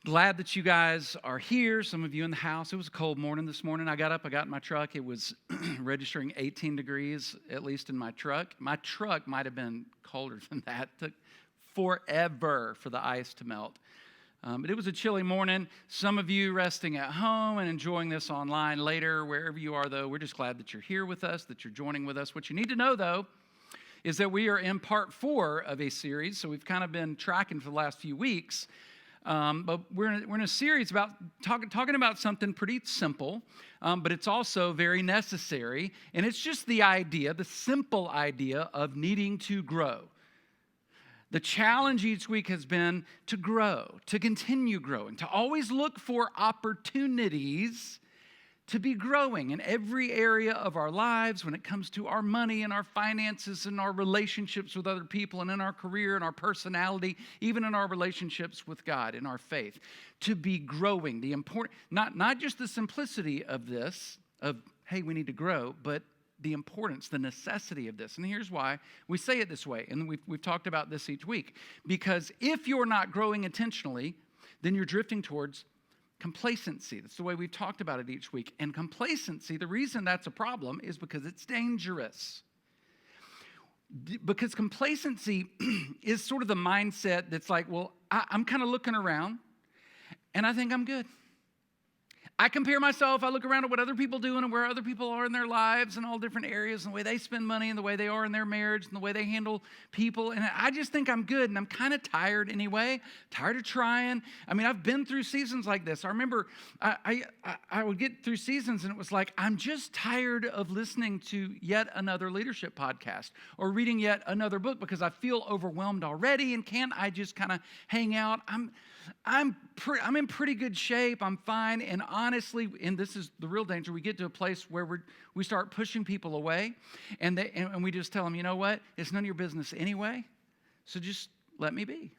Glad that you guys are here. Some of you in the house. It was a cold morning this morning. I got in my truck. It was registering 18 degrees, at least in my truck. My truck might have been colder than that. It took forever for the ice to melt. But it was a chilly morning. Some of you resting at home and enjoying this online later, wherever you are, though. We're just glad that you're here with us, that you're joining with us. What you need to know, though, is that we are in part 4 of a series. So we've kind of been tracking for the last few weeks. But we're in a series about talking about something pretty simple, but it's also very necessary. And it's just the simple idea of needing to grow. The challenge each week has been to grow, to continue growing, to always look for opportunities to be growing in every area of our lives when it comes to our money and our finances and our relationships with other people and in our career and our personality, even in our relationships with God, in our faith. To be growing, the important, not just the simplicity of this, of, hey, we need to grow, but the importance, the necessity of this. And here's why we say it this way, and we've talked about this each week. Because if you're not growing intentionally, then you're drifting towards complacency. That's the way we've talked about it each week. And complacency, the reason that's a problem is because it's dangerous. Because complacency is sort of the mindset that's like, well, I'm kind of looking around and I think I'm good. I compare myself, I look around at what other people do and where other people are in their lives and all different areas and the way they spend money and the way they are in their marriage and the way they handle people. And I just think I'm good and I'm kind of tired anyway, tired of trying. I mean, I've been through seasons like this. I remember I would get through seasons and it was like, I'm just tired of listening to yet another leadership podcast or reading yet another book because I feel overwhelmed already and can't I just kind of hang out? I'm in pretty good shape. I'm fine. And honestly, and this is the real danger, we get to a place where we start pushing people away and we just tell them, you know what? It's none of your business anyway. So just let me be.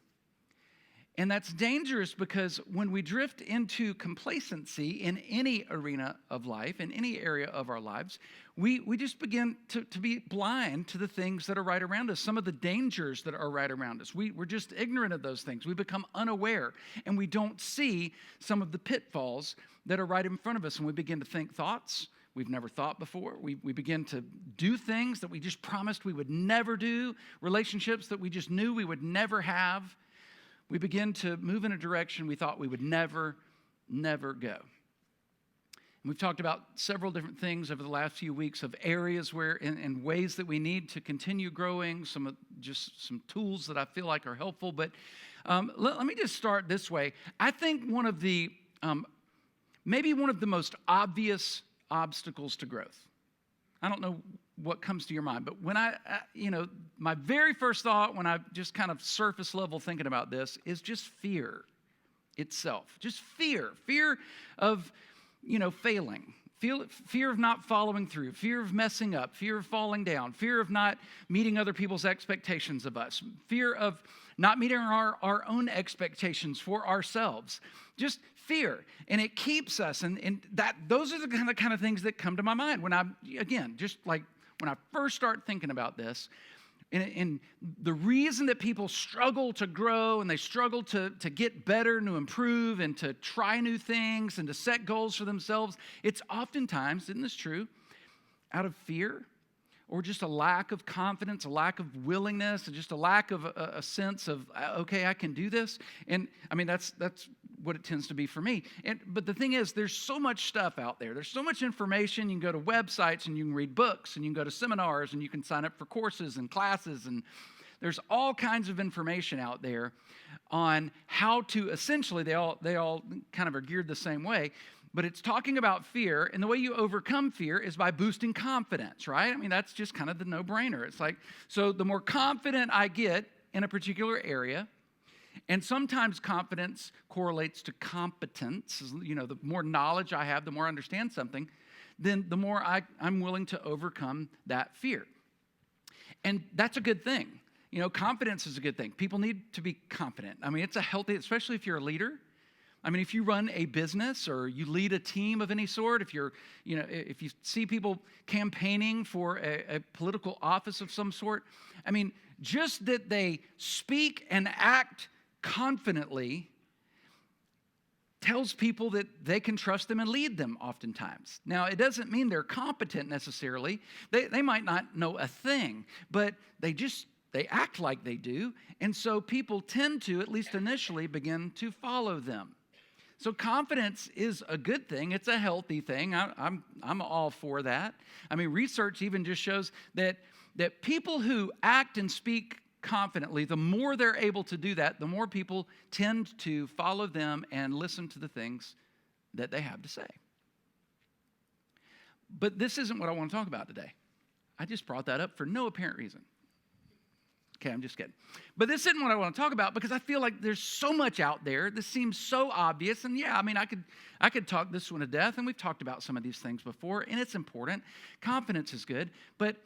And that's dangerous because when we drift into complacency in any arena of life, in any area of our lives, we just begin to be blind to the things that are right around us, some of the dangers that are right around us. We're just ignorant of those things. We become unaware, and we don't see some of the pitfalls that are right in front of us, and we begin to think thoughts we've never thought before. We begin to do things that we just promised we would never do, relationships that we just knew we would never have. We begin to move in a direction we thought we would never go. And we've talked about several different things over the last few weeks of areas where, and ways that we need to continue growing, some tools that I feel like are helpful. But let me just start this way. I think maybe one of the most obvious obstacles to growth. I don't know what comes to your mind, but when my very first thought when I just kind of surface level thinking about this is just fear itself. Just fear of, failing, fear of not following through, fear of messing up, fear of falling down, fear of not meeting other people's expectations of us, fear of not meeting our own expectations for ourselves. Just fear. And it keeps us, and those are the kind of things that come to my mind when when I first start thinking about this. And the reason that people struggle to grow and they struggle to get better and to improve and to try new things and to set goals for themselves, it's oftentimes, isn't this true, out of fear or just a lack of confidence, a lack of willingness, and just a lack of a sense of, okay, I can do this. And I mean, that's what it tends to be for me. But the thing is, there's so much stuff out there. There's so much information. You can go to websites and you can read books and you can go to seminars and you can sign up for courses and classes. And there's all kinds of information out there on how to essentially, they all kind of are geared the same way. But it's talking about fear, and the way you overcome fear is by boosting confidence, right? I mean, that's just kind of the no-brainer. It's like, so the more confident I get in a particular area, and sometimes confidence correlates to competence. The more knowledge I have, the more I understand something, then the more I'm willing to overcome that fear. And that's a good thing. Confidence is a good thing. People need to be confident. I mean, it's a healthy, especially if you're a leader. I mean, if you run a business or you lead a team of any sort, if you see people campaigning for a political office of some sort, I mean, just that they speak and act confidently tells people that they can trust them and lead them oftentimes. Now, it doesn't mean they're competent necessarily. They might not know a thing, but they act like they do. And so people tend to, at least initially, begin to follow them. So confidence is a good thing. It's a healthy thing. I'm all for that. I mean, research even just shows that people who act and speak confidently, the more they're able to do that, the more people tend to follow them and listen to the things that they have to say. But this isn't what I want to talk about today. I just brought that up for no apparent reason. Okay, I'm just kidding. But this isn't what I want to talk about because I feel like there's so much out there. This seems so obvious. And yeah, I mean, I could talk this one to death, and we've talked about some of these things before, and it's important. Confidence is good. But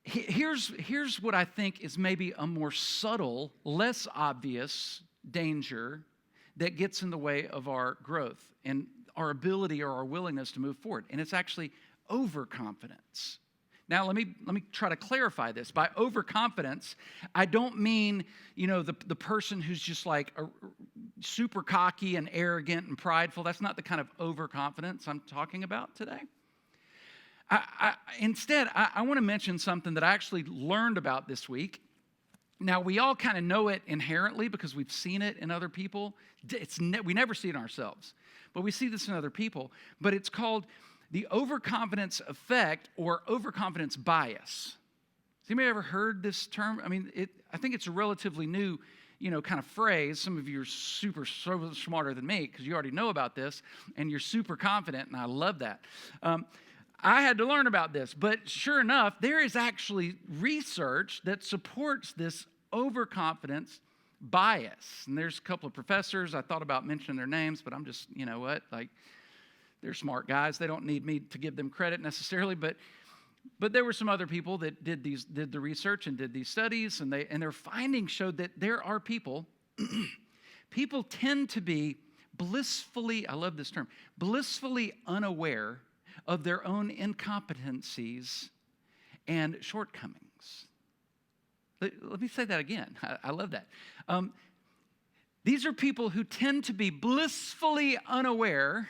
here's what I think is maybe a more subtle, less obvious danger that gets in the way of our growth and our ability or our willingness to move forward. And it's actually overconfidence. Now, let me try to clarify this. By overconfidence, I don't mean, the person who's just like super cocky and arrogant and prideful. That's not the kind of overconfidence I'm talking about today. Instead, I want to mention something that I actually learned about this week. Now, we all kind of know it inherently because we've seen it in other people. We never see it in ourselves, but we see this in other people. But it's called the overconfidence effect or overconfidence bias. Has anybody ever heard this term? I mean, I think it's a relatively new, kind of phrase. Some of you are so smarter than me because you already know about this, and you're super confident, and I love that. I had to learn about this, but sure enough, there is actually research that supports this overconfidence bias. And there's a couple of professors. I thought about mentioning their names, but I'm just, they're smart guys. They don't need me to give them credit necessarily, but there were some other people that did the research and did these studies, and their findings showed that there are people tend to be blissfully, I love this term, blissfully unaware of their own incompetencies and shortcomings. Let me say that again. I love that. These are people who tend to be blissfully unaware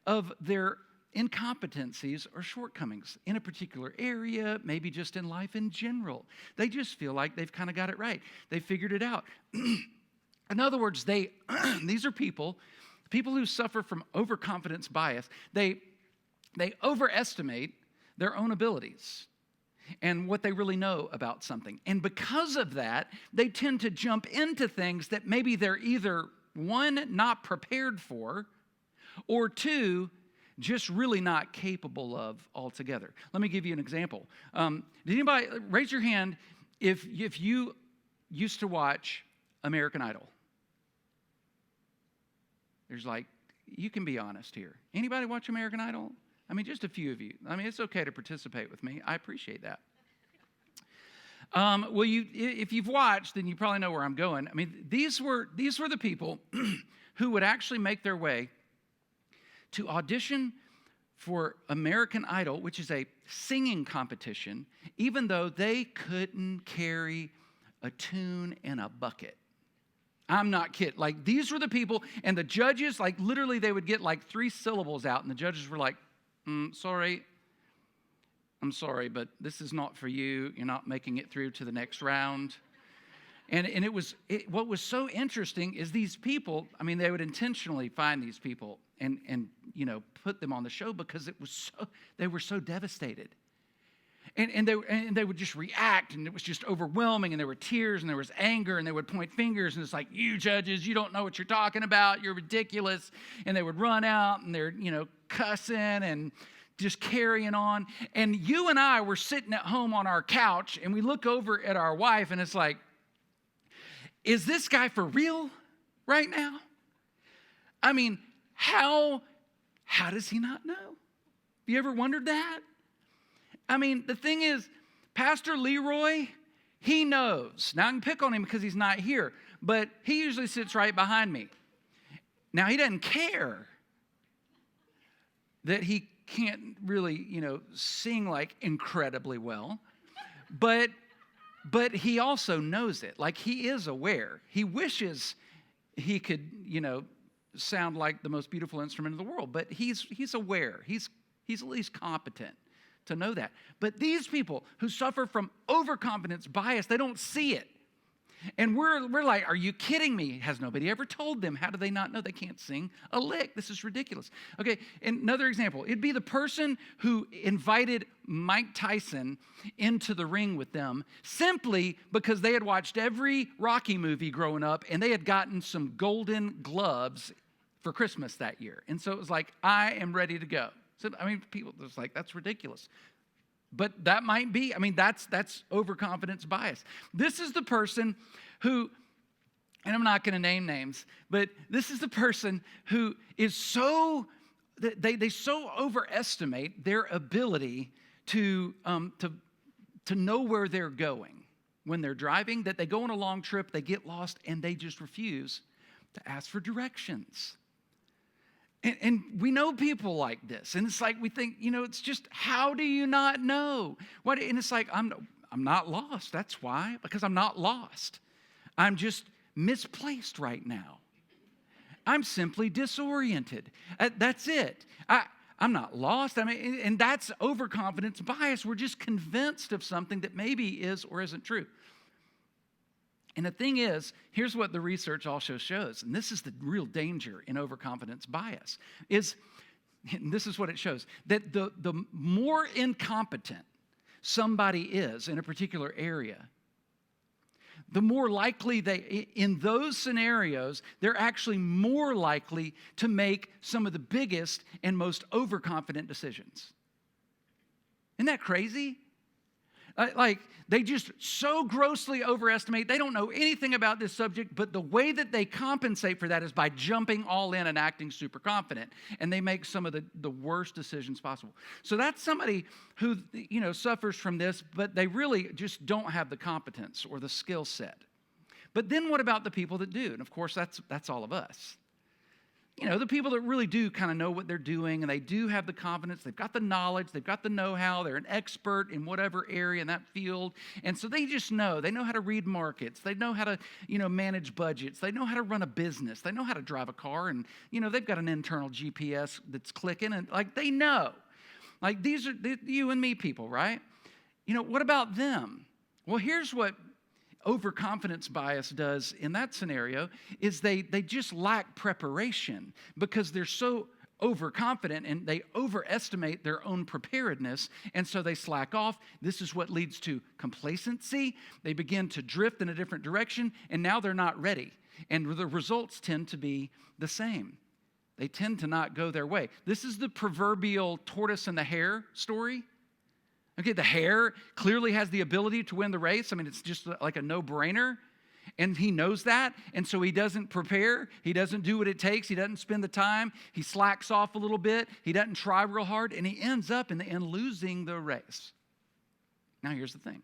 of their incompetencies or shortcomings in a particular area, maybe just in life in general. They just feel like they've kind of got it right. They figured it out. In other words, these are people who suffer from overconfidence bias. They overestimate their own abilities and what they really know about something. And because of that, they tend to jump into things that maybe they're either, one, not prepared for, or two, just really not capable of altogether. Let me give you an example. Did anybody, raise your hand if you used to watch American Idol? There's you can be honest here. Anybody watch American Idol? I mean, just a few of you. I mean, it's okay to participate with me. I appreciate that. Well, if you've watched, then you probably know where I'm going. I mean, these were the people who would actually make their way to audition for American Idol, which is a singing competition, even though they couldn't carry a tune in a bucket. I'm not kidding. These were the people, and the judges, literally they would get 3 syllables out, and the judges were like, sorry, I'm sorry, but this is not for you. You're not making it through to the next round. And what was so interesting is these people, I mean, they would intentionally find these people and put them on the show because they were so devastated. And they would just react, and it was just overwhelming, and there were tears, and there was anger, and they would point fingers, and it's like, you judges, you don't know what you're talking about, you're ridiculous. And they would run out, and they're, cussing and just carrying on. And you and I were sitting at home on our couch, and we look over at our wife, and it's like, is this guy for real right now? I mean, how does he not know? Have you ever wondered that? I mean, the thing is, Pastor Leroy, he knows. Now, I can pick on him because he's not here, but he usually sits right behind me. Now, he doesn't care that he can't really, sing incredibly well, but he also knows it. He is aware. He wishes he could, sound like the most beautiful instrument in the world. But he's aware. He's at least competent to know that. But these people who suffer from overconfidence bias, they don't see it. And we're like, are you kidding me? Has nobody ever told them? How do they not know? They can't sing a lick. This is ridiculous. Okay, and another example. It'd be the person who invited Mike Tyson into the ring with them simply because they had watched every Rocky movie growing up and they had gotten some golden gloves for Christmas that year. And so it was like, I am ready to go. So, people was like, that's ridiculous. But that might be, that's overconfidence bias. This is the person who, and I'm not going to name names, but this is the person who is so, they so overestimate their ability to know where they're going when they're driving, that they go on a long trip, they get lost, and they just refuse to ask for directions. And we know people like this. And it's like we think, it's just, how do you not know? And it's like, I'm not lost. That's why. Because I'm not lost. I'm just misplaced right now. I'm simply disoriented. That's it. I'm not lost. And that's overconfidence bias. We're just convinced of something that maybe is or isn't true. And the thing is, here's what the research also shows, and this is the real danger in overconfidence bias, and this is what it shows, that the more incompetent somebody is in a particular area, the more likely in those scenarios, they're actually more likely to make some of the biggest and most overconfident decisions. Isn't that crazy? They just so grossly overestimate. They don't know anything about this subject, but the way that they compensate for that is by jumping all in and acting super confident. And they make some of the worst decisions possible. So that's somebody who, suffers from this, but they really just don't have the competence or the skill set. But then what about the people that do? And of course, that's all of us. The people that really do kind of know what they're doing, and they do have the confidence, they've got the knowledge, they've got the know-how, they're an expert in whatever area in that field, and so they just know. They know how to read markets, they know how to, manage budgets, they know how to run a business, they know how to drive a car, and, they've got an internal GPS that's clicking, and, they know. These are you and me people, right? What about them? Well, here's what overconfidence bias does in that scenario is they just lack preparation because they're so overconfident and they overestimate their own preparedness, and so they slack off. This is what leads to complacency. They begin to drift in a different direction, and now they're not ready. And the results tend to be the same. They tend to not go their way. This is the proverbial tortoise and the hare story. Okay, the hare clearly has the ability to win the race. It's just like a no-brainer. And he knows that. And so he doesn't prepare. He doesn't do what it takes. He doesn't spend the time. He slacks off a little bit. He doesn't try real hard. And he ends up in the end losing the race. Now, here's the thing.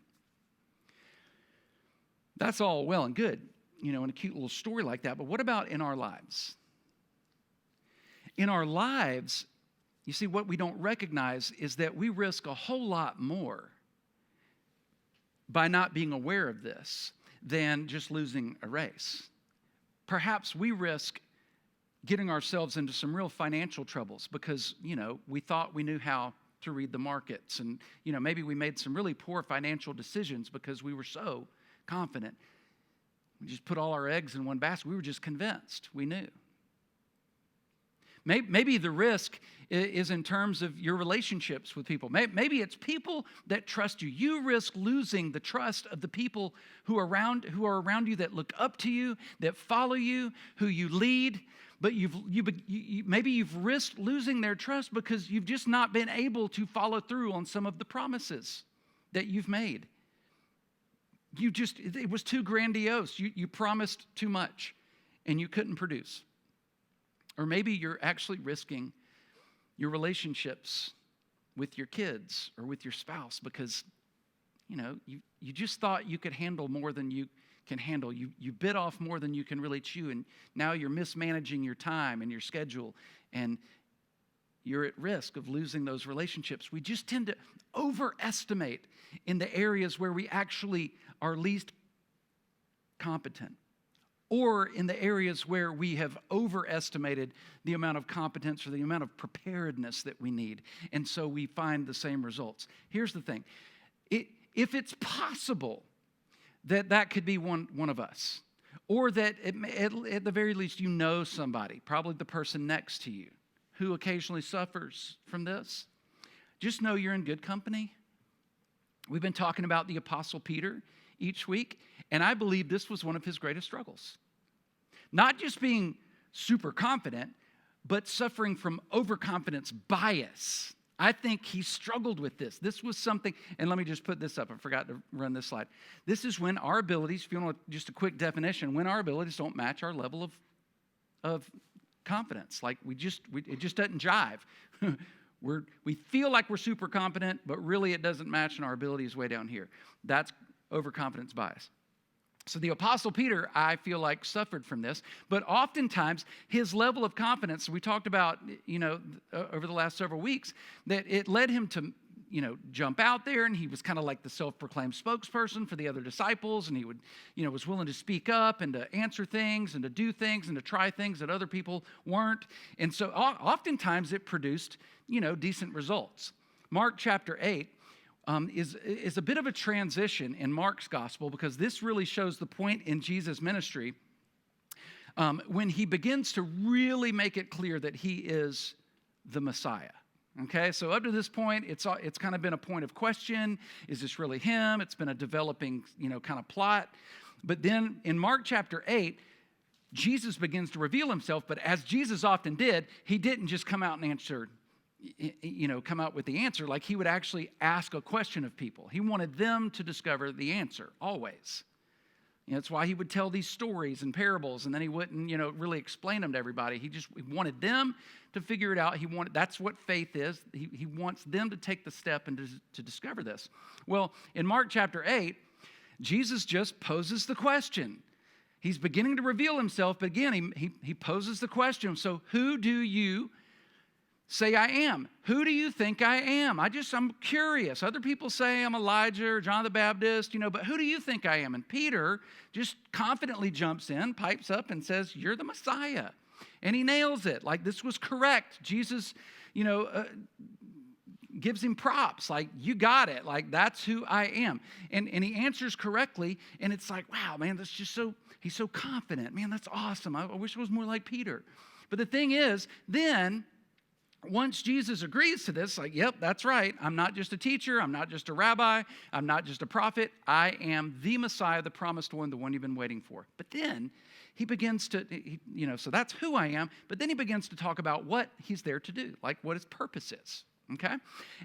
That's all well and good, in a cute little story like that. But what about in our lives? In our lives, you see, what we don't recognize is that we risk a whole lot more by not being aware of this than just losing a race. Perhaps we risk getting ourselves into some real financial troubles because, we thought we knew how to read the markets. And, maybe we made some really poor financial decisions because we were so confident. We just put all our eggs in one basket. We were just convinced we knew. Maybe the risk is in terms of your relationships with people. Maybe it's people that trust you. You risk losing the trust of the people who are around you, that look up to you, that follow you, who you lead. But maybe you've risked losing their trust because you've just not been able to follow through on some of the promises that you've made. It was too grandiose. You promised too much and you couldn't produce. Or maybe you're actually risking your relationships with your kids or with your spouse because, you just thought you could handle more than you can handle. You bit off more than you can really chew, and now you're mismanaging your time and your schedule, and you're at risk of losing those relationships. We just tend to overestimate in the areas where we actually are least competent. or in the areas where we have overestimated the amount of competence or the amount of preparedness that we need. And so we find the same results. Here's the thing. If it's possible that that could be one of us, or that at the very least you know somebody, probably the person next to you, who occasionally suffers from this, just know you're in good company. We've been talking about the Apostle Peter each week, and I believe this was one of his greatest struggles. Not just being super confident, but suffering from overconfidence bias. I think he struggled with this. This was something, and let me just put this up. I forgot to run this slide. This is when our abilities, if you want just a quick definition, when our abilities don't match our level of confidence. Like it just doesn't jive. We feel like we're super competent, but really it doesn't match, and our ability is way down here. That's overconfidence bias. So the Apostle Peter, I feel like, suffered from this, but oftentimes his level of confidence, we talked about, over the last several weeks, that it led him to, jump out there, and he was kind of like the self-proclaimed spokesperson for the other disciples, and he would, was willing to speak up and to answer things and to do things and to try things that other people weren't. And so oftentimes it produced, decent results. Mark chapter 8 is a bit of a transition in Mark's gospel, because this really shows the point in Jesus' ministry when he begins to really make it clear that he is the Messiah. Okay, so up to this point, it's kind of been a point of question. Is this really him? It's been a developing, kind of plot. But then in Mark chapter 8, Jesus begins to reveal himself, but as Jesus often did, he didn't just come out and answer, come out with the answer. Like, he would actually ask a question of people. He wanted them to discover the answer, always. That's why he would tell these stories and parables, and then he wouldn't, really explain them to everybody. He wanted them to figure it out. That's what faith is. He wants them to take the step and to discover this. Well, in Mark chapter 8, Jesus just poses the question. He's beginning to reveal himself, but again, he poses the question. So who do you say I am? Who do you think I am? I'm curious. Other people say I'm Elijah or John the Baptist, but who do you think I am? And Peter just confidently jumps in, pipes up, and says, you're the Messiah. And he nails it. Like, this was correct. Jesus, gives him props. Like, you got it. Like, that's who I am. And he answers correctly. And it's like, wow, man, that's just he's so confident. Man, that's awesome. I wish it was more like Peter. But the thing is, then, once Jesus agrees to this, like, yep, that's right. I'm not just a teacher. I'm not just a rabbi. I'm not just a prophet. I am the Messiah, the promised one, the one you've been waiting for. But then he begins to, so that's who I am. But then he begins to talk about what he's there to do, like what his purpose is, okay?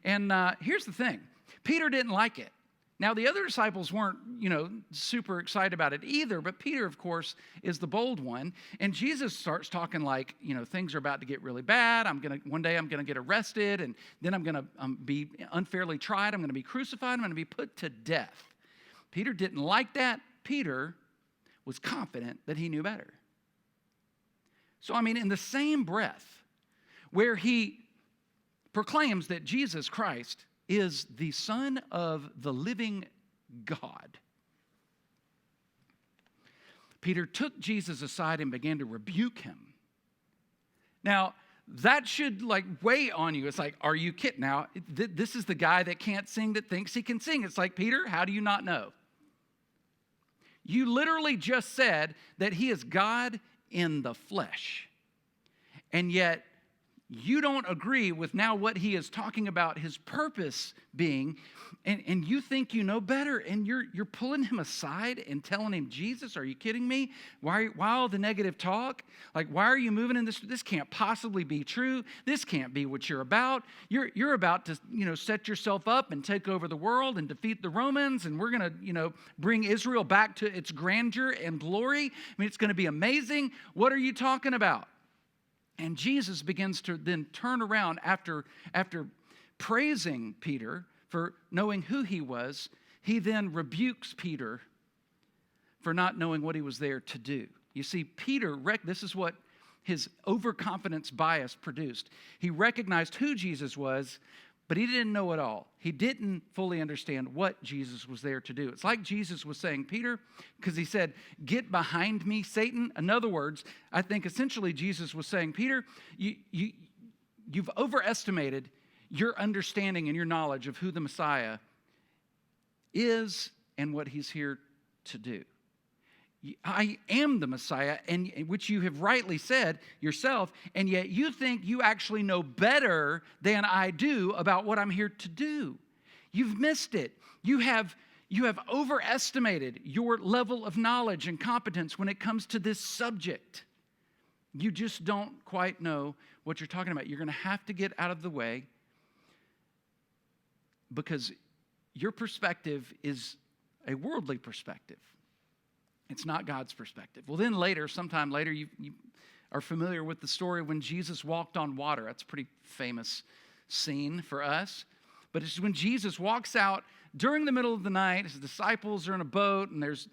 And here's the thing. Peter didn't like it. Now, the other disciples weren't, super excited about it either, but Peter, of course, is the bold one. And Jesus starts talking like, things are about to get really bad. One day I'm going to get arrested, and then I'm going to be unfairly tried. I'm going to be crucified. I'm going to be put to death. Peter didn't like that. Peter was confident that he knew better. So, in the same breath where he proclaims that Jesus Christ is the Son of the living God, Peter took Jesus aside and began to rebuke him. Now, that should weigh on you. It's like, are you kidding? Now, this is the guy that can't sing that thinks he can sing. It's like, Peter, how do you not know? You literally just said that he is God in the flesh. And yet, you don't agree with now what he is talking about his purpose being, and you think you know better, and you're pulling him aside and telling him, Jesus, are you kidding me? Why all the negative talk? Like, why are you moving in this? This can't possibly be true. This can't be what you're about. You're about to, set yourself up and take over the world and defeat the Romans, and we're going to, bring Israel back to its grandeur and glory. It's going to be amazing. What are you talking about? And Jesus begins to then turn around after praising Peter for knowing who he was. He then rebukes Peter for not knowing what he was there to do. You see, Peter, this is what his overconfidence bias produced. He recognized who Jesus was, But he didn't know it all. He didn't fully understand what Jesus was there to do. It's like Jesus was saying, Peter, because he said, get behind me, Satan. In other words, I think essentially Jesus was saying, Peter, you've overestimated your understanding and your knowledge of who the Messiah is and what he's here to do. I am the Messiah, and which you have rightly said yourself, and yet you think you actually know better than I do about what I'm here to do. You've missed it. You have overestimated your level of knowledge and competence when it comes to this subject. You just don't quite know what you're talking about. You're going to have to get out of the way because your perspective is a worldly perspective. It's not God's perspective. Well, then later, sometime later, you are familiar with the story when Jesus walked on water. That's a pretty famous scene for us. But it's when Jesus walks out during the middle of the night. His disciples are in a boat, and there's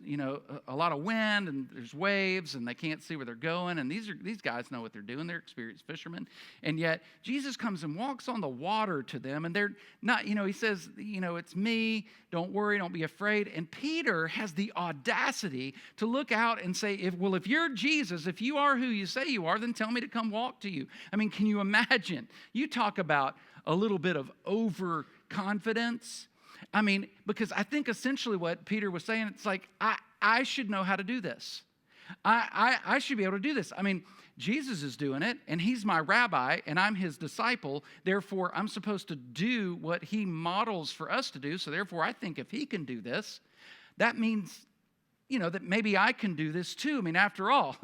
a lot of wind, and there's waves, and they can't see where they're going. And these guys know what they're doing. They're experienced fishermen. And yet Jesus comes and walks on the water to them, and they're not. He says, it's me. Don't worry. Don't be afraid. And Peter has the audacity to look out and say, if you're Jesus, if you are who you say you are, then tell me to come walk to you. I mean, can you imagine? You talk about a little bit of overconfidence. I mean, because I think essentially what Peter was saying, it's like, I should know how to do this. I should be able to do this. I mean, Jesus is doing it, and he's my rabbi, and I'm his disciple. Therefore, I'm supposed to do what he models for us to do. So therefore, I think if he can do this, that means, that maybe I can do this too. I mean, after all,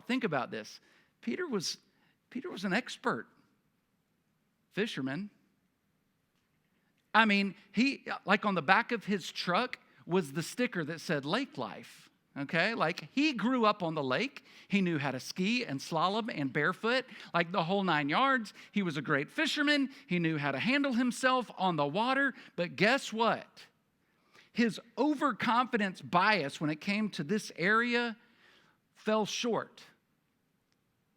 think about this. Peter was an expert fisherman. I mean, he, like on the back of his truck was the sticker that said lake life, okay? Like he grew up on the lake. He knew how to ski and slalom and barefoot, like the whole 9 yards. He was a great fisherman. He knew how to handle himself on the water. But guess what? His overconfidence bias when it came to this area fell short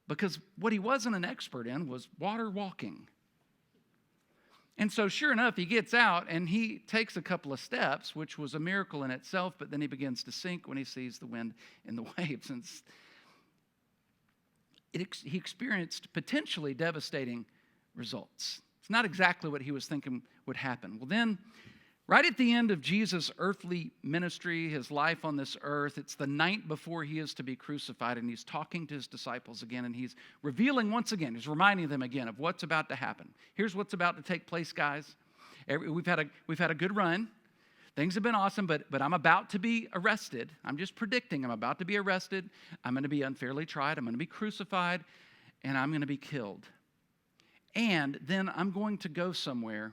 because what he wasn't an expert in was water walking. And so sure enough, he gets out and he takes a couple of steps, which was a miracle in itself, but then he begins to sink when he sees the wind and the waves. And he experienced potentially devastating results. It's not exactly what he was thinking would happen. Well, then, right at the end of Jesus' earthly ministry, his life on this earth, it's the night before he is to be crucified, and he's talking to his disciples again, and he's revealing once again, he's reminding them again of what's about to happen. Here's what's about to take place, guys. We've had a good run. Things have been awesome, but I'm about to be arrested. I'm just predicting I'm about to be arrested. I'm going to be unfairly tried. I'm going to be crucified, and I'm going to be killed. And then I'm going to go somewhere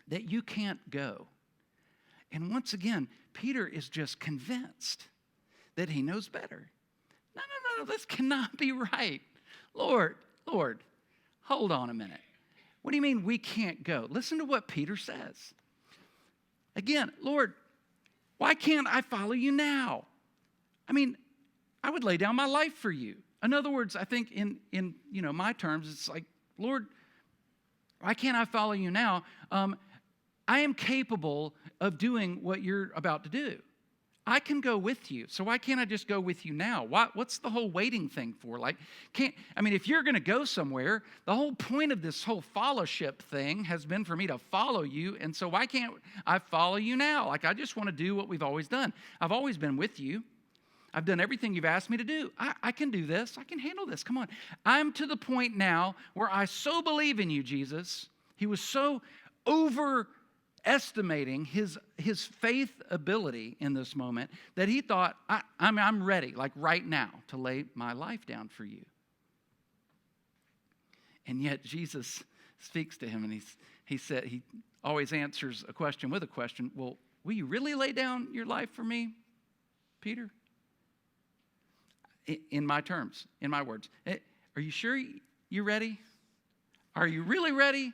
that you can't go. And once again, Peter is just convinced that he knows better. No, this cannot be right. Lord, hold on a minute. What do you mean we can't go? Listen to what Peter says. Again, Lord, why can't I follow you now? I mean, I would lay down my life for you. In other words, I think in my terms, it's like, Lord, why can't I follow you now? I am capable of doing what you're about to do. I can go with you. So why can't I just go with you now? What's the whole waiting thing for? If you're going to go somewhere, the whole point of this whole fellowship thing has been for me to follow you. And so why can't I follow you now? I just want to do what we've always done. I've always been with you. I've done everything you've asked me to do. I can do this. I can handle this. Come on. I'm to the point now where I so believe in you, Jesus. He was so overestimating his faith ability in this moment that he thought, I'm ready, like right now, to lay my life down for you. And yet Jesus speaks to him, and he always answers a question with a question. Well, will you really lay down your life for me, Peter? In my terms, in my words. Are you sure you're ready? Are you really ready?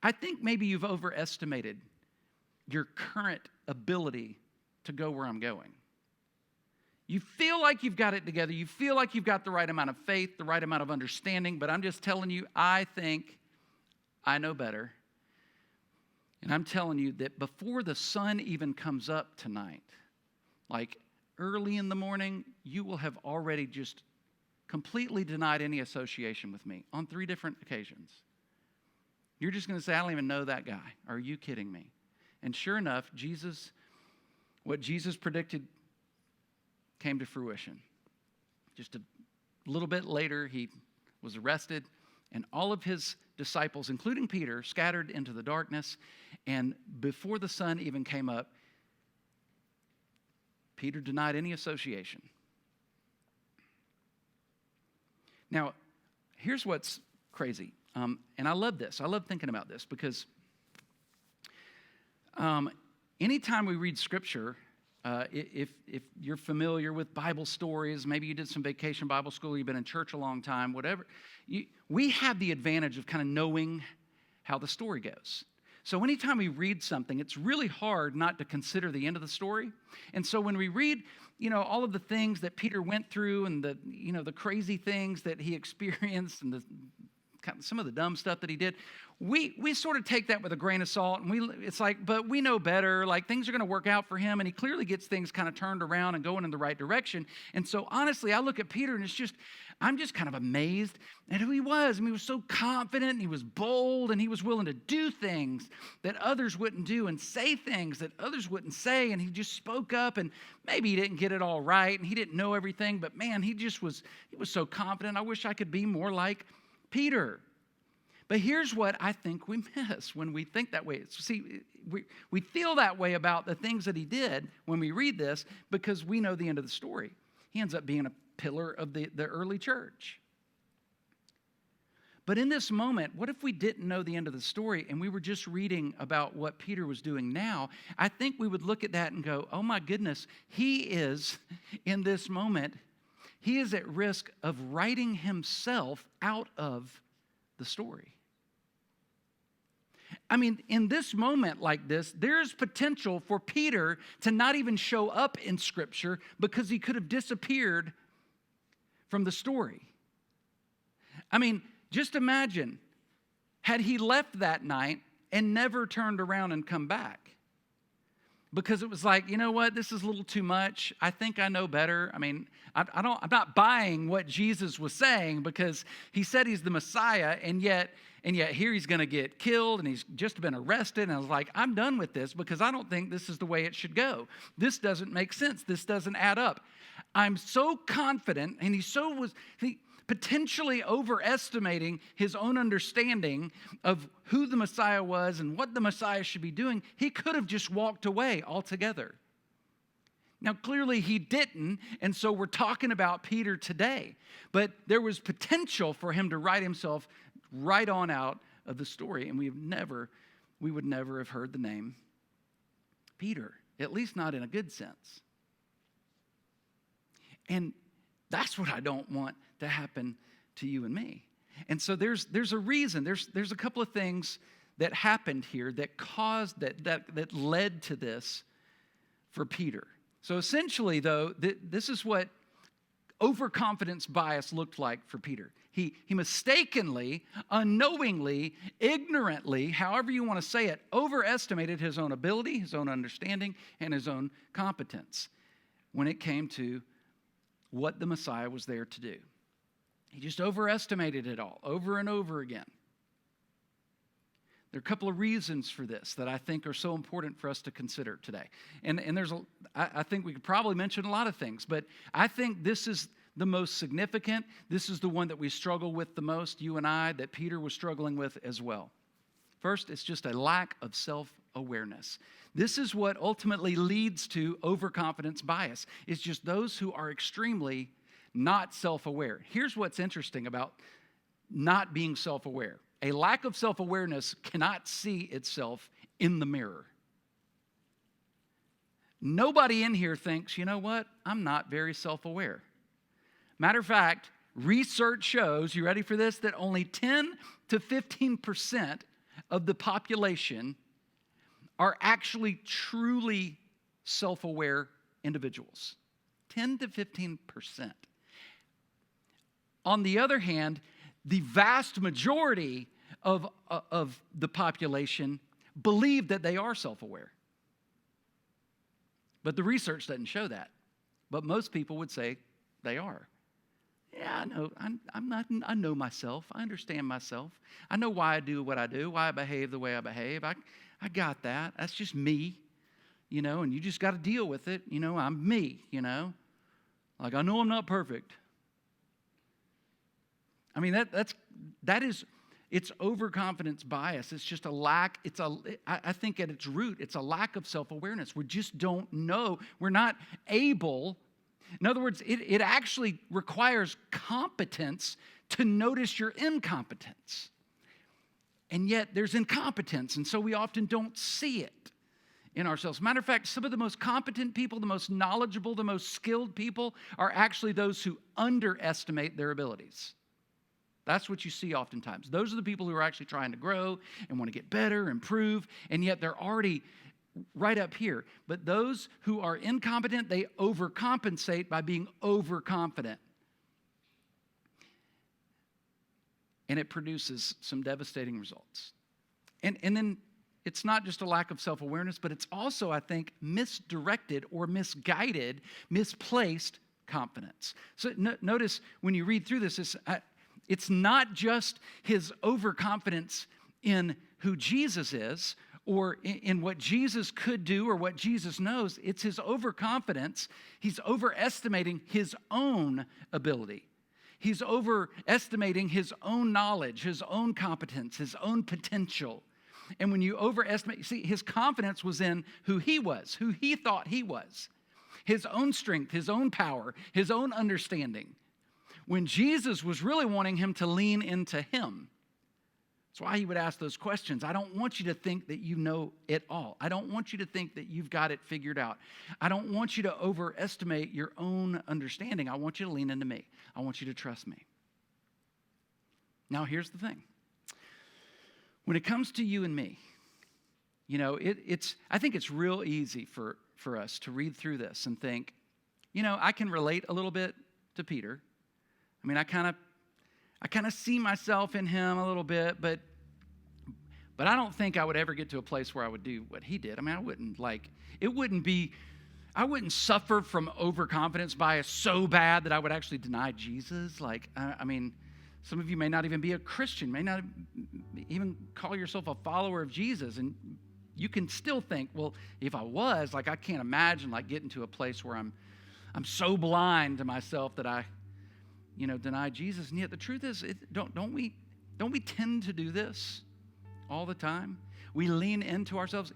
I think maybe you've overestimated your current ability to go where I'm going. You feel like you've got it together. You feel like you've got the right amount of faith, the right amount of understanding, but I'm just telling you, I think I know better. And I'm telling you that before the sun even comes up tonight, like early in the morning, you will have already just completely denied any association with me on 3 different occasions. You're just going to say, I don't even know that guy. Are you kidding me? And sure enough, what Jesus predicted came to fruition. Just a little bit later, he was arrested, and all of his disciples, including Peter, scattered into the darkness. And before the sun even came up, Peter denied any association. Now, here's what's crazy. And I love this. I love thinking about this because anytime we read Scripture, if you're familiar with Bible stories, maybe you did some vacation Bible school, you've been in church a long time, whatever, we have the advantage of kind of knowing how the story goes. So anytime we read something, it's really hard not to consider the end of the story. And so when we read, all of the things that Peter went through and the crazy things that he experienced and some of the dumb stuff that he did, we sort of take that with a grain of salt, and it's like, but we know better, like things are going to work out for him, and he clearly gets things kind of turned around and going in the right direction. And so honestly, I look at Peter and I'm just kind of amazed at who he was. I mean, he was so confident, and he was bold, and he was willing to do things that others wouldn't do and say things that others wouldn't say, and he just spoke up, and maybe he didn't get it all right, and he didn't know everything, but man, he was so confident. I wish I could be more like Peter. But here's what I think we miss when we think that way. See, we feel that way about the things that he did when we read this because we know the end of the story. He ends up being a pillar of the early church. But in this moment, what if we didn't know the end of the story and we were just reading about what Peter was doing now? I think we would look at that and go, oh my goodness, he is, in this moment, he is at risk of writing himself out of the story. I mean, in this moment like this, there's potential for Peter to not even show up in Scripture because he could have disappeared from the story. I mean, just imagine, had he left that night and never turned around and come back? Because it was like, you know what, this is a little too much. I think I know better. I mean, I'm not buying what Jesus was saying because he said he's the Messiah, and yet here he's going to get killed, and he's just been arrested. And I was like, I'm done with this because I don't think this is the way it should go. This doesn't make sense. This doesn't add up. I'm so confident, and he potentially overestimating his own understanding of who the Messiah was and what the Messiah should be doing. He could have just walked away altogether. Now, clearly he didn't, and so we're talking about Peter today. But there was potential for him to write himself right on out of the story, and we would never have heard the name Peter, at least not in a good sense. And that's what I don't want to happen to you and me. And so there's a reason. There's a couple of things that happened here that caused that led to this for Peter. So essentially, though, this is what overconfidence bias looked like for Peter. He mistakenly, unknowingly, ignorantly, however you want to say it, overestimated his own ability, his own understanding, and his own competence when it came to what the Messiah was there to do. He just overestimated it all over and over again. There are a couple of reasons for this that I think are so important for us to consider today. And I think we could probably mention a lot of things, but I think this is the most significant. This is the one that we struggle with the most, you and I, that Peter was struggling with as well. First, it's just a lack of self-awareness. This is what ultimately leads to overconfidence bias. It's just those who are extremely not self-aware. Here's what's interesting about not being self-aware. A lack of self-awareness cannot see itself in the mirror. Nobody in here thinks, you know what, I'm not very self-aware. Matter of fact, research shows, you ready for this, that only 10 to 15% of the population are actually truly self-aware individuals. 10 to 15%. On the other hand, the vast majority of the population believe that they are self-aware. But the research doesn't show that. But most people would say they are. Yeah, I know. I know myself. I understand myself. I know why I do what I do, why I behave the way I behave. I got that. That's just me, and you just got to deal with it. I'm me, Like, I know I'm not perfect. I mean, that is, it's overconfidence bias. It's just a lack, I think at its root, it's a lack of self-awareness. We just don't know. We're not able. In other words, it actually requires competence to notice your incompetence. And yet there's incompetence, and so we often don't see it in ourselves. Matter of fact, some of the most competent people, the most knowledgeable, the most skilled people are actually those who underestimate their abilities. That's what you see oftentimes. Those are the people who are actually trying to grow and want to get better, improve, and yet they're already right up here. But those who are incompetent, they overcompensate by being overconfident. And it produces some devastating results. And then it's not just a lack of self-awareness, but it's also, I think, misdirected or misguided, misplaced confidence. So notice when you read through this, it's not just his overconfidence in who Jesus is or in what Jesus could do or what Jesus knows. It's his overconfidence. He's overestimating his own ability. He's overestimating his own knowledge, his own competence, his own potential. And when you overestimate, see, his confidence was in who he was, who he thought he was, his own strength, his own power, his own understanding. When Jesus was really wanting him to lean into him. That's why he would ask those questions. I don't want you to think that you know it all. I don't want you to think that you've got it figured out. I don't want you to overestimate your own understanding. I want you to lean into me. I want you to trust me. Now, here's the thing. When it comes to you and me, I think it's real easy for us to read through this and think, I can relate a little bit to Peter. I mean, I kind of see myself in him a little bit, but I don't think I would ever get to a place where I would do what he did. I mean, I wouldn't suffer from overconfidence bias so bad that I would actually deny Jesus. I mean, some of you may not even be a Christian, may not even call yourself a follower of Jesus, and you can still think, well, if I was, I can't imagine getting to a place where I'm so blind to myself that I deny Jesus. And yet the truth is, don't we tend to do this all the time? We lean into ourselves.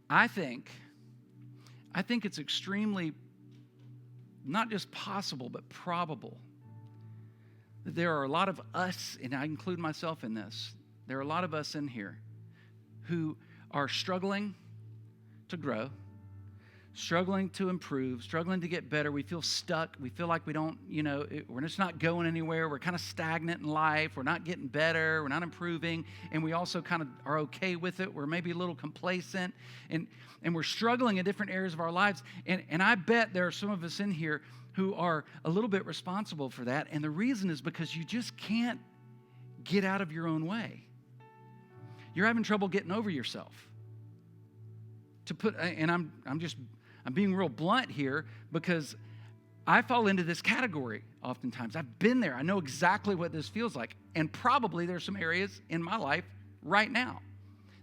I think it's extremely not just possible, but probable that there are a lot of us, and I include myself in this, there are a lot of us in here who are struggling to grow, struggling to improve, struggling to get better. We feel stuck. We feel like we don't, we're just not going anywhere. We're kind of stagnant in life. We're not getting better. We're not improving. And we also kind of are okay with it. We're maybe a little complacent. And we're struggling in different areas of our lives. And I bet there are some of us in here who are a little bit responsible for that. And the reason is because you just can't get out of your own way. You're having trouble getting over yourself. I'm being real blunt here because I fall into this category oftentimes. I've been there. I know exactly what this feels like. And probably there's some areas in my life right now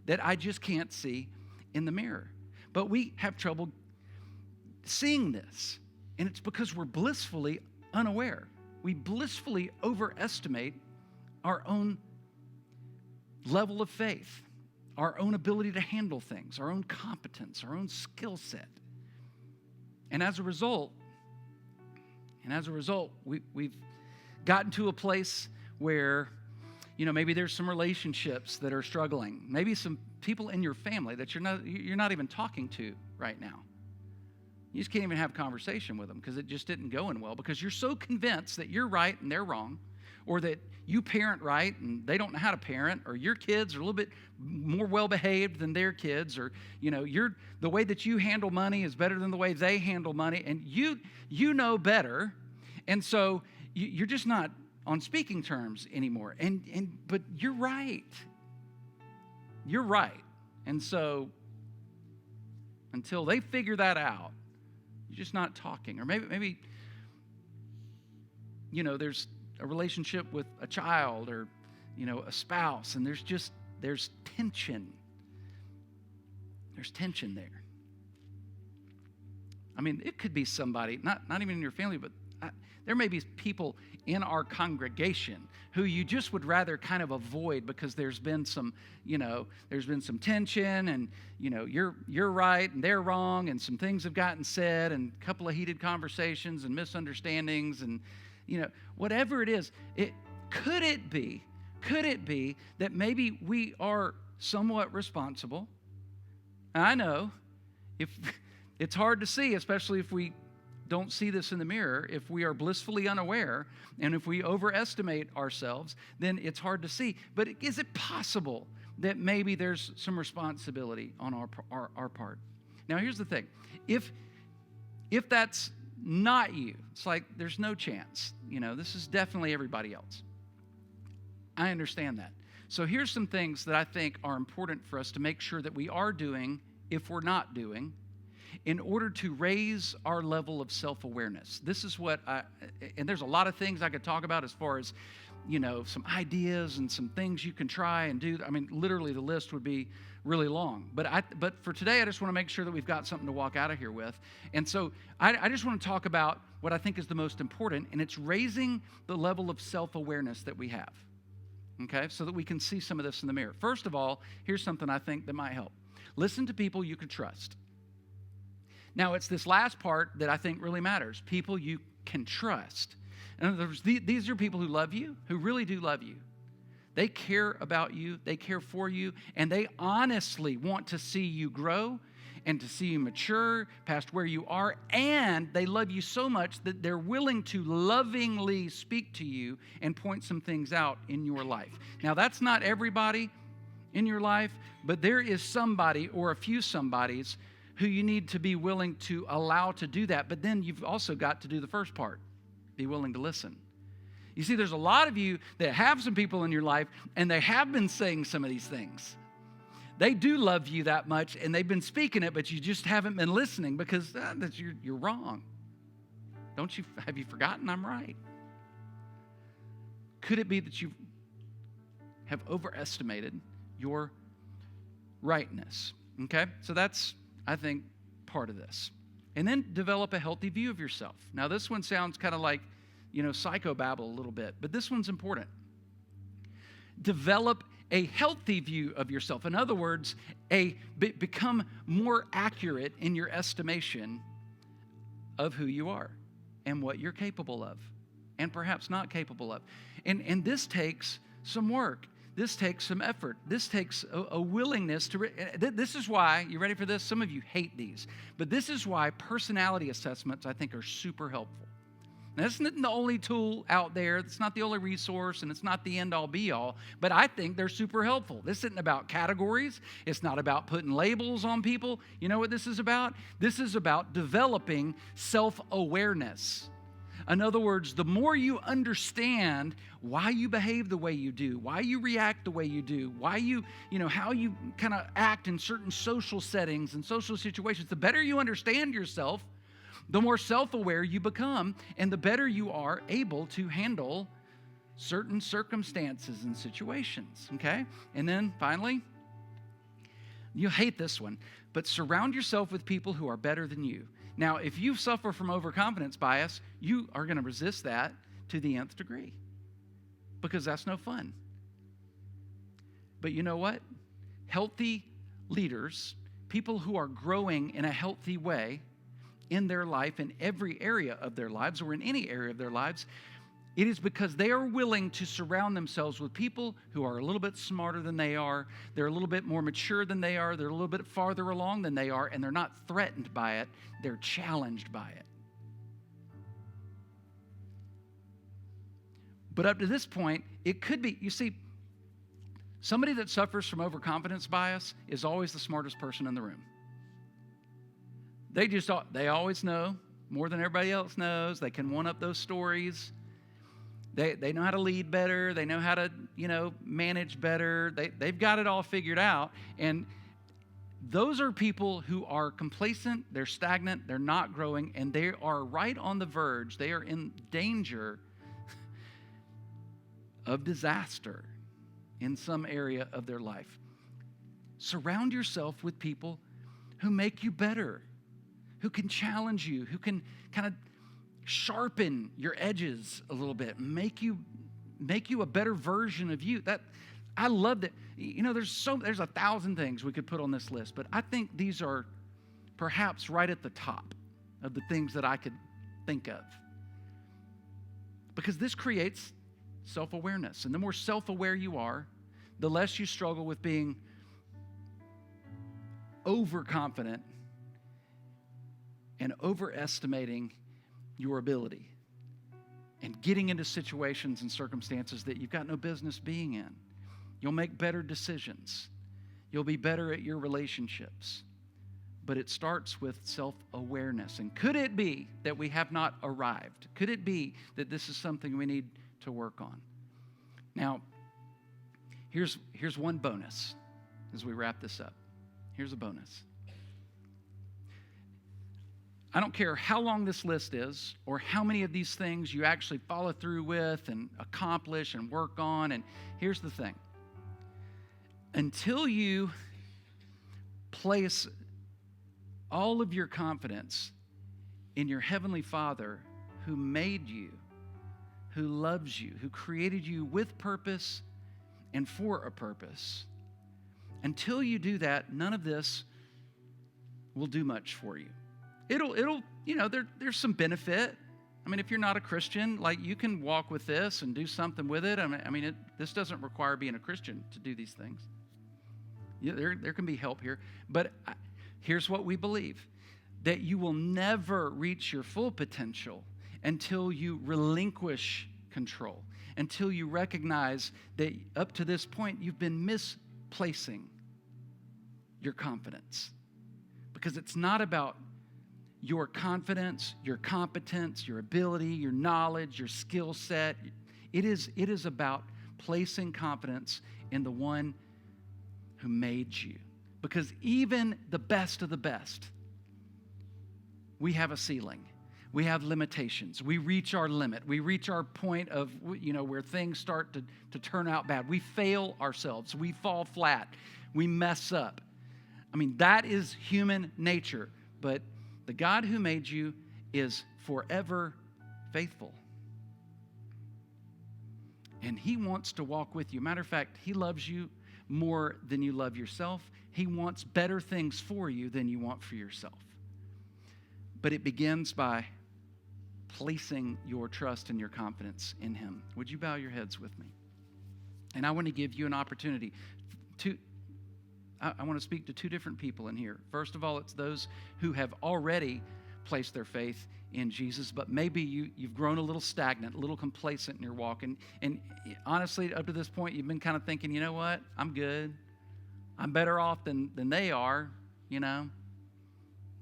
that I just can't see in the mirror. But we have trouble seeing this. And it's because we're blissfully unaware. We blissfully overestimate our own level of faith, our own ability to handle things, our own competence, our own skill set. And as a result, we've gotten to a place where, maybe there's some relationships that are struggling. Maybe some people in your family that you're not even talking to right now. You just can't even have a conversation with them because it just didn't go in well because you're so convinced that you're right and they're wrong, or that you parent right and they don't know how to parent, or your kids are a little bit more well-behaved than their kids, or the way that you handle money is better than the way they handle money, and you know better, and so you're just not on speaking terms anymore. But you're right. You're right. And so until they figure that out, you're just not talking. Or maybe there's a relationship with a child or, a spouse, and there's tension. There's tension there. I mean, it could be somebody, not even in your family, but there may be people in our congregation who you just would rather kind of avoid because there's been some tension, and you're right and they're wrong, and some things have gotten said, and a couple of heated conversations and misunderstandings, and whatever it is. Could it be that maybe we are somewhat responsible? And I know if it's hard to see, especially if we don't see this in the mirror. If we are blissfully unaware and if we overestimate ourselves, then it's hard to see. But is it possible that maybe there's some responsibility on our part? Now, here's the thing. If that's not you, it's like there's no chance. This is definitely everybody else. I understand that. So here's some things that I think are important for us to make sure that we are doing, if we're not doing, in order to raise our level of self-awareness. This is what and there's a lot of things I could talk about as far as, some ideas and some things you can try and do. I mean, literally the list would be really long. But for today, I just want to make sure that we've got something to walk out of here with. And so I just want to talk about what I think is the most important, and it's raising the level of self-awareness that we have, okay, so that we can see some of this in the mirror. First of all, here's something I think that might help. Listen to people you can trust. Now, it's this last part that I think really matters. People you can trust. In other words, these are people who love you, who really do love you. They care about you, they care for you, and they honestly want to see you grow and to see you mature past where you are, and they love you so much that they're willing to lovingly speak to you and point some things out in your life. Now, that's not everybody in your life, but there is somebody or a few somebodies who you need to be willing to allow to do that. But then you've also got to do the first part, be willing to listen. You see, there's a lot of you that have some people in your life, and they have been saying some of these things. They do love you that much, and they've been speaking it, but you just haven't been listening because you're wrong. Have you forgotten I'm right? Could it be that you have overestimated your rightness? Okay, so that's, I think, part of this. And then develop a healthy view of yourself. Now, this one sounds kind of like, psychobabble a little bit, but this one's important. Develop a healthy view of yourself. In other words, become more accurate in your estimation of who you are and what you're capable of and perhaps not capable of. And this takes some work. This takes some effort. This takes a willingness to... This is why, you ready for this? Some of you hate these. But this is why personality assessments, I think, are super helpful. Now, this isn't the only tool out there. It's not the only resource, and it's not the end-all, be-all. But I think they're super helpful. This isn't about categories. It's not about putting labels on people. You know what this is about? This is about developing self-awareness. In other words, the more you understand why you behave the way you do, why you react the way you do, why how you kind of act in certain social settings and social situations, the better you understand yourself, the more self-aware you become, and the better you are able to handle certain circumstances and situations, okay? And then finally, you'll hate this one, but surround yourself with people who are better than you. Now, if you suffer from overconfidence bias, you are going to resist that to the nth degree because that's no fun. But you know what? Healthy leaders, people who are growing in a healthy way in their life, in every area of their lives or in any area of their lives, it is because they are willing to surround themselves with people who are a little bit smarter than they are, they're a little bit more mature than they are, they're a little bit farther along than they are, and they're not threatened by it, they're challenged by it. But up to this point, it could be, you see, somebody that suffers from overconfidence bias is always the smartest person in the room. They always know more than everybody else knows. They can one-up those stories. They know how to lead better. They know how to, manage better. They've got it all figured out. And those are people who are complacent, they're stagnant, they're not growing, and they are right on the verge. They are in danger of disaster in some area of their life. Surround yourself with people who make you better, who can challenge you, who can kind of sharpen your edges a little bit, make you a better version of you. That I love that. There's 1,000 things we could put on this list, but I think these are perhaps right at the top of the things that I could think of. Because this creates self-awareness. And the more self-aware you are, the less you struggle with being overconfident and overestimating your ability and getting into situations and circumstances that you've got no business being in. You'll make better decisions. You'll be better at your relationships. But it starts with self-awareness. And could it be that we have not arrived? Could it be that this is something we need to work on? Now, here's one bonus as we wrap this up. Here's a bonus. I don't care how long this list is or how many of these things you actually follow through with and accomplish and work on. And here's the thing. Until you place all of your confidence in your Heavenly Father who made you, who loves you, who created you with purpose and for a purpose, until you do that, none of this will do much for you. It'll there's some benefit. I mean, if you're not a Christian, like, you can walk with this and do something with it. This doesn't require being a Christian to do these things. Yeah, there can be help here. But here's what we believe, that you will never reach your full potential until you relinquish control, until you recognize that up to this point you've been misplacing your confidence. Because it's not about your confidence, your competence, your ability, your knowledge, your skill set. It is about placing confidence in the one who made you. Because even the best of the best, we have a ceiling. We have limitations. We reach our limit. We reach our point of, where things start to turn out bad. We fail ourselves. We fall flat. We mess up. That is human nature. But the God who made you is forever faithful. And He wants to walk with you. Matter of fact, He loves you more than you love yourself. He wants better things for you than you want for yourself. But it begins by placing your trust and your confidence in Him. Would you bow your heads with me? And I want to give you an opportunity to... I want to speak to two different people in here. First of all, it's those who have already placed their faith in Jesus, but maybe you've grown a little stagnant, a little complacent in your walk. And honestly, up to this point, you've been kind of thinking, you know what? I'm good. I'm better off than they are, And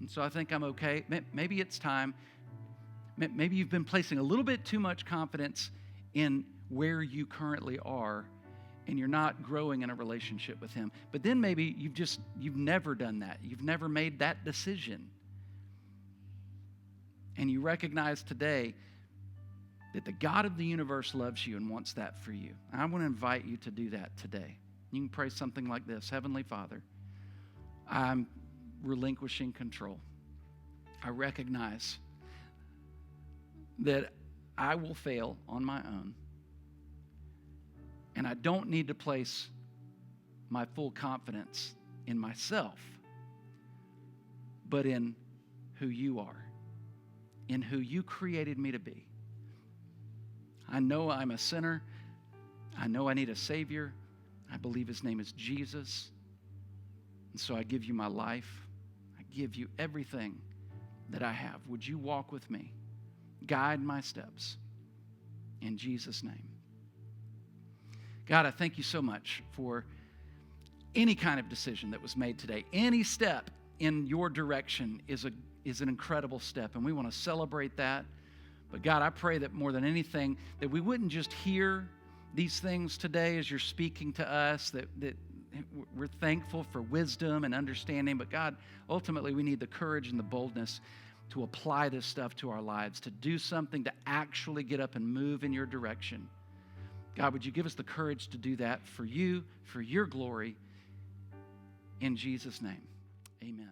so I think I'm okay. Maybe it's time. Maybe you've been placing a little bit too much confidence in where you currently are, and you're not growing in a relationship with Him. But then maybe you've never done that. You've never made that decision. And you recognize today that the God of the universe loves you and wants that for you. And I want to invite you to do that today. You can pray something like this: Heavenly Father, I'm relinquishing control. I recognize that I will fail on my own. And I don't need to place my full confidence in myself, but in who You are, in who You created me to be. I know I'm a sinner. I know I need a Savior. I believe His name is Jesus. And so I give You my life. I give You everything that I have. Would You walk with me? Guide my steps. In Jesus' name. God, I thank You so much for any kind of decision that was made today. Any step in Your direction is an incredible step, and we want to celebrate that. But God, I pray that more than anything, that we wouldn't just hear these things today as you're speaking to us, that we're thankful for wisdom and understanding. But God, ultimately, we need the courage and the boldness to apply this stuff to our lives, to do something, to actually get up and move in your direction. God, would you give us the courage to do that for you, for your glory, in Jesus' name, amen.